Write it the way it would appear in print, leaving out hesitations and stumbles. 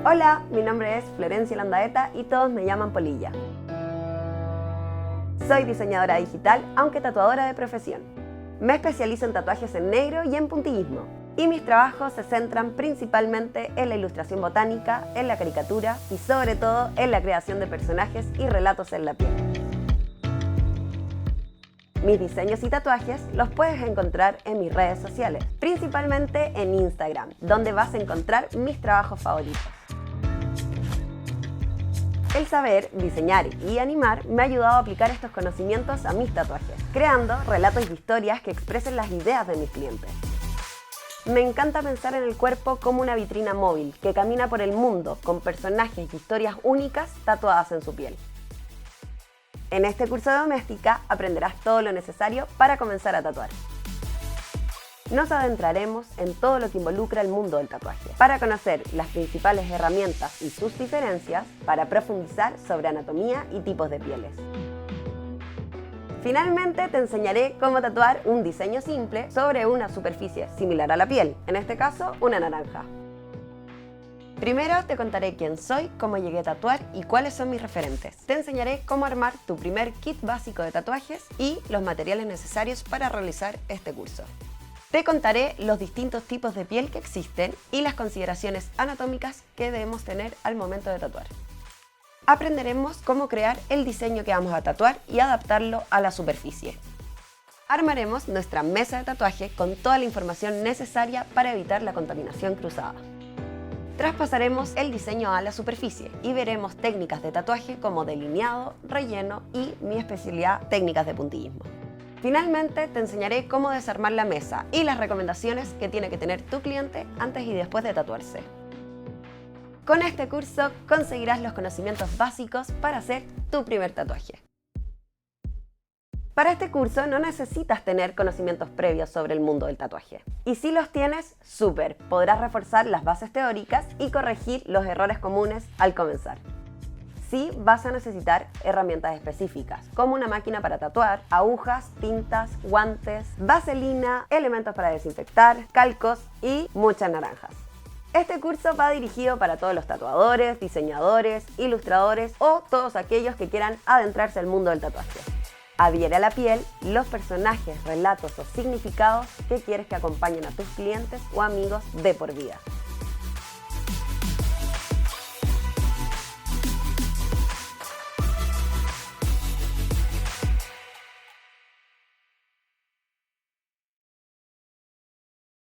Hola, mi nombre es Florencia Landaeta y todos me llaman Polilla. Soy diseñadora digital, aunque tatuadora de profesión. Me especializo en tatuajes en negro y en puntillismo. Y mis trabajos se centran principalmente en la ilustración botánica, en la caricatura y sobre todo en la creación de personajes y relatos en la piel. Mis diseños y tatuajes los puedes encontrar en mis redes sociales, principalmente en Instagram, donde vas a encontrar mis trabajos favoritos. El saber, diseñar y animar me ha ayudado a aplicar estos conocimientos a mis tatuajes, creando relatos y historias que expresen las ideas de mis clientes. Me encanta pensar en el cuerpo como una vitrina móvil que camina por el mundo con personajes y historias únicas tatuadas en su piel. En este curso de doméstica aprenderás todo lo necesario para comenzar a tatuar. Nos adentraremos en todo lo que involucra el mundo del tatuaje, para conocer las principales herramientas y sus diferencias, para profundizar sobre anatomía y tipos de pieles. Finalmente te enseñaré cómo tatuar un diseño simple sobre una superficie similar a la piel, en este caso una naranja. Primero te contaré quién soy, cómo llegué a tatuar y cuáles son mis referentes. Te enseñaré cómo armar tu primer kit básico de tatuajes y los materiales necesarios para realizar este curso. Te contaré los distintos tipos de piel que existen y las consideraciones anatómicas que debemos tener al momento de tatuar. Aprenderemos cómo crear el diseño que vamos a tatuar y adaptarlo a la superficie. Armaremos nuestra mesa de tatuaje con toda la información necesaria para evitar la contaminación cruzada. Traspasaremos el diseño a la superficie y veremos técnicas de tatuaje como delineado, relleno y mi especialidad, técnicas de puntillismo. Finalmente te enseñaré cómo desarmar la mesa y las recomendaciones que tiene que tener tu cliente antes y después de tatuarse. Con este curso conseguirás los conocimientos básicos para hacer tu primer tatuaje. Para este curso no necesitas tener conocimientos previos sobre el mundo del tatuaje. Y si los tienes, súper, podrás reforzar las bases teóricas y corregir los errores comunes al comenzar. Sí vas a necesitar herramientas específicas, como una máquina para tatuar, agujas, tintas, guantes, vaselina, elementos para desinfectar, calcos y muchas naranjas. Este curso va dirigido para todos los tatuadores, diseñadores, ilustradores o todos aquellos que quieran adentrarse al mundo del tatuaje. Adhiere a la piel los personajes, relatos o significados que quieres que acompañen a tus clientes o amigos de por vida.